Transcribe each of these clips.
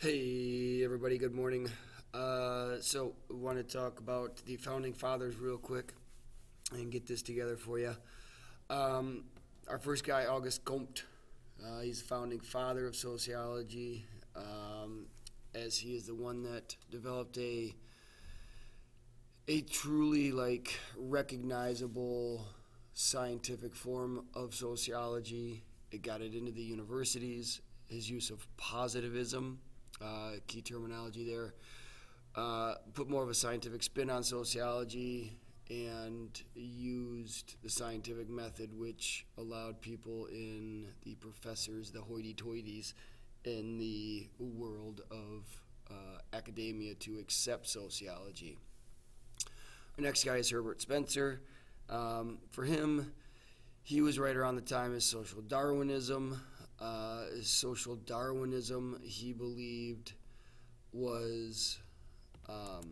Hey everybody, good morning. So we want to talk about the founding fathers real quick and get this together for you. Our first guy, August Comte, he's the founding father of sociology, as he is the one that developed a truly recognizable scientific form of sociology. It got it into the universities. His use of positivism, key terminology there, put more of a scientific spin on sociology and used the scientific method, which allowed people in the professors, the hoity-toities in the world of academia to accept sociology. Our next guy is Herbert Spencer. For him, he was right around the time as social Darwinism. He believed was, I'll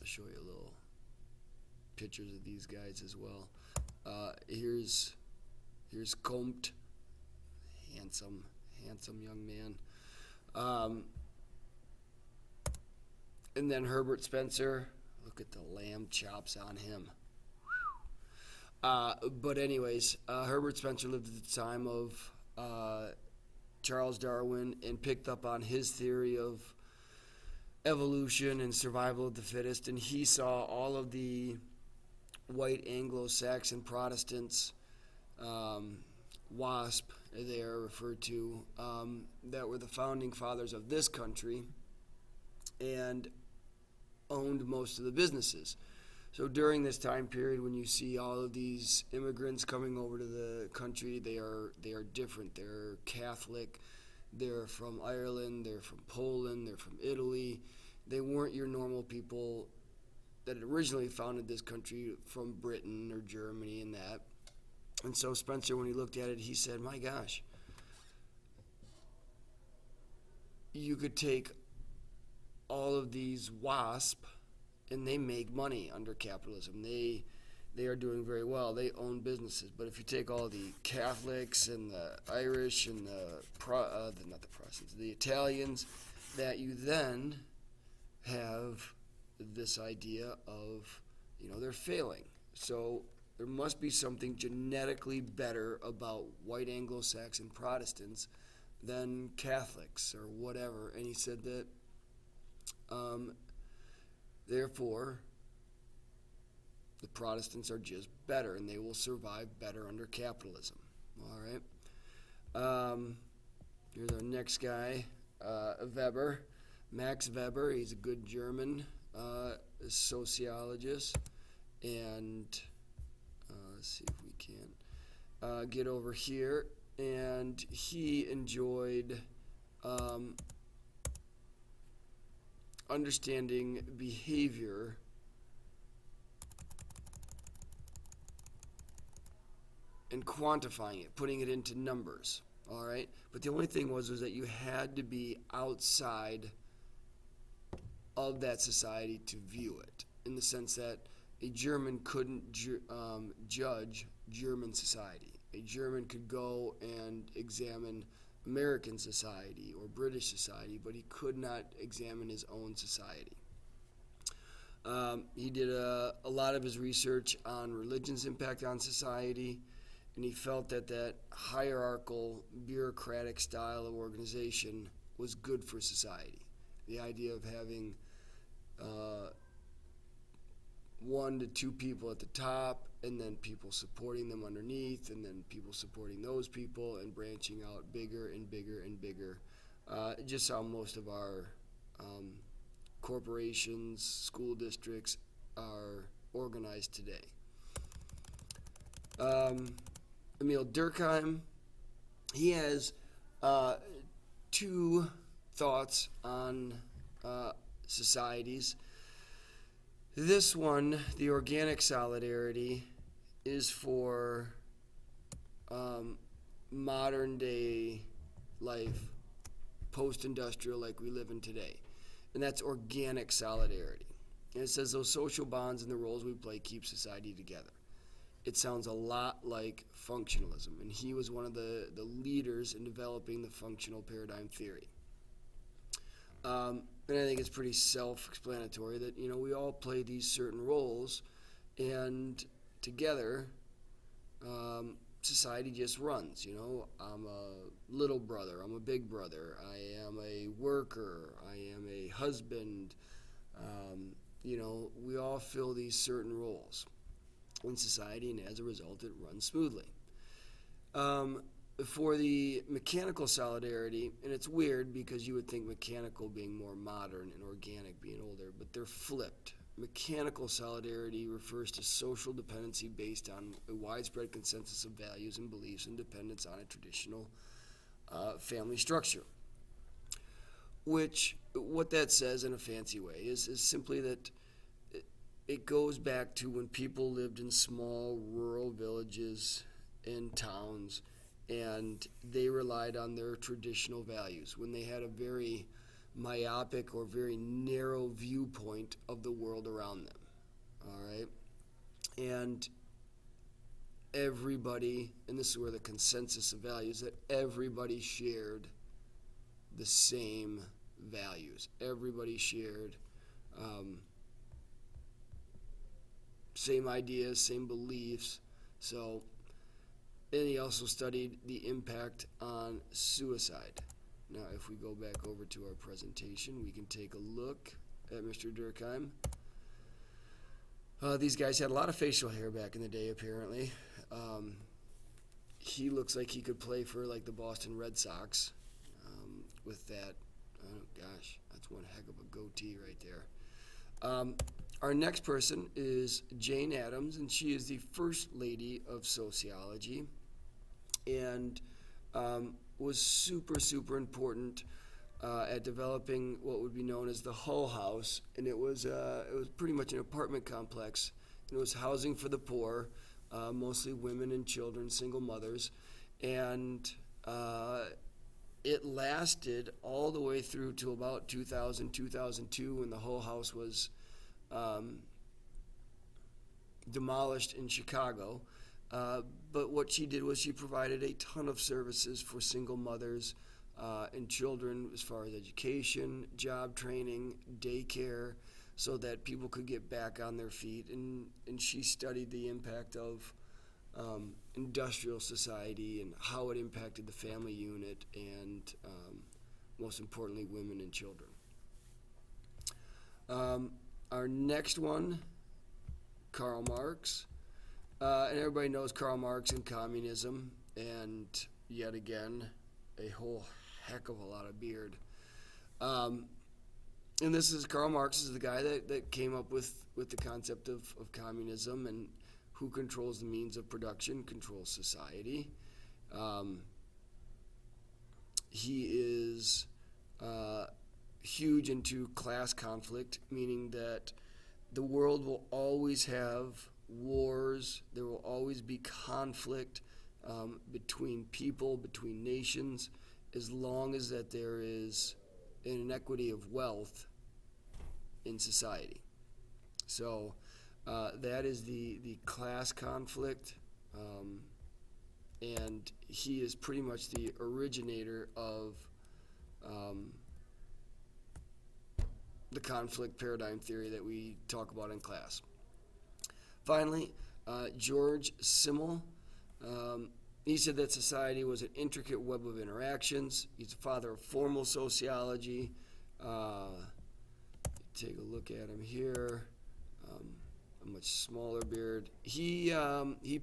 show you a little pictures of these guys as well. Here's Comte, handsome young man. And then Herbert Spencer, look at the lamb chops on him. But anyways, Herbert Spencer lived at the time of Charles Darwin and picked up on his theory of evolution and survival of the fittest, and he saw all of the white Anglo-Saxon Protestants, WASP they are referred to, that were the founding fathers of this country and owned most of the businesses. So during this time period, when you see all of these immigrants coming over to the country, they are different. They're Catholic. They're from Ireland. They're from Poland. They're from Italy. They weren't your normal people that had originally founded this country from Britain or Germany and that. And so Spencer, when he looked at it, he said, "My gosh, you could take all of these WASP and they make money under capitalism. They are doing very well. They own businesses. But if you take all the Catholics and the Irish and not the Protestants, the Italians, that you then have this idea of, they're failing. So there must be something genetically better about white Anglo-Saxon Protestants than Catholics or whatever." And he said that therefore, the Protestants are just better, and they will survive better under capitalism. All right. Here's our next guy, Weber, Max Weber. He's a good German sociologist, and let's see if we can get over here. And he enjoyed understanding behavior and quantifying it, putting it into numbers, all right? But the only thing was that you had to be outside of that society to view it, in the sense that a German couldn't judge German society. A German could go and examine American society or British society, but he could not examine his own society. He did a lot of his research on religion's impact on society, and he felt that hierarchical, bureaucratic style of organization was good for society. The idea of having 1 to 2 people at the top, and then people supporting them underneath, and then people supporting those people, and branching out bigger and bigger and bigger. Just how most of our corporations, school districts are organized today. Emil Durkheim, he has 2 thoughts on societies. This one, the organic solidarity, is for modern day life, post-industrial like we live in today. And that's organic solidarity. And it says those social bonds and the roles we play keep society together. It sounds a lot like functionalism, and he was one of the leaders in developing the functional paradigm theory. And I think it's pretty self-explanatory that, we all play these certain roles, and together, society just runs. I'm a little brother, I'm a big brother, I am a worker, I am a husband. We all fill these certain roles in society, and as a result, it runs smoothly. For the mechanical solidarity, and it's weird because you would think mechanical being more modern and organic being older, but they're flipped. Mechanical solidarity refers to social dependency based on a widespread consensus of values and beliefs and dependence on a traditional family structure. What that says in a fancy way is simply that it goes back to when people lived in small rural villages and towns, and they relied on their traditional values when they had a very myopic or very narrow viewpoint of the world around them. All right? And everybody, and this is where the consensus of values, that everybody shared the same values. Everybody shared same ideas, same beliefs. And he also studied the impact on suicide. Now, if we go back over to our presentation, we can take a look at Mr. Durkheim. These guys had a lot of facial hair back in the day, apparently. He looks like he could play for, like, the Boston Red Sox with that. Oh, gosh, that's one heck of a goatee right there. Our next person is Jane Addams, and she is the first lady of sociology, and was super, super important at developing what would be known as the Hull House, and it was pretty much an apartment complex. It was housing for the poor, mostly women and children, single mothers, and it lasted all the way through to about 2000, 2002, when the Hull House was demolished in Chicago. But what she did was she provided a ton of services for single mothers and children as far as education, job training, daycare, so that people could get back on their feet. And she studied the impact of industrial society and how it impacted the family unit and, most importantly, women and children. Our next one, Karl Marx. And everybody knows Karl Marx and communism, and yet again, a whole heck of a lot of beard. And this is Karl Marx is the guy that came up with the concept of communism, and who controls the means of production controls society. He is huge into class conflict, meaning that the world will always have wars, there will always be conflict between people, between nations, as long as that there is an inequity of wealth in society. So that is the class conflict, and he is pretty much the originator of the conflict paradigm theory that we talk about in class. Finally, George SIMMEL, he said that society was an intricate web of interactions. He's the father of formal sociology. Take a look at him here. A much smaller beard. He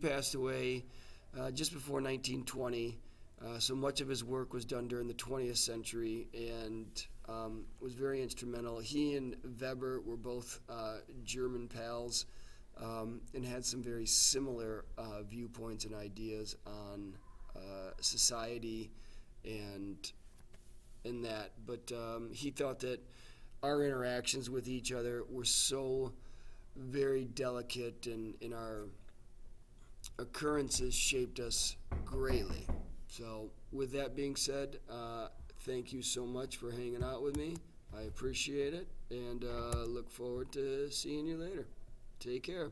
passed away just before 1920. So much of his work was done during the 20th century and was very instrumental. He and Weber were both German pals and had some very similar viewpoints and ideas on society and that. But he thought that our interactions with each other were so very delicate, and our occurrences shaped us greatly. So with that being said, thank you so much for hanging out with me. I appreciate it, and look forward to seeing you later. Take care.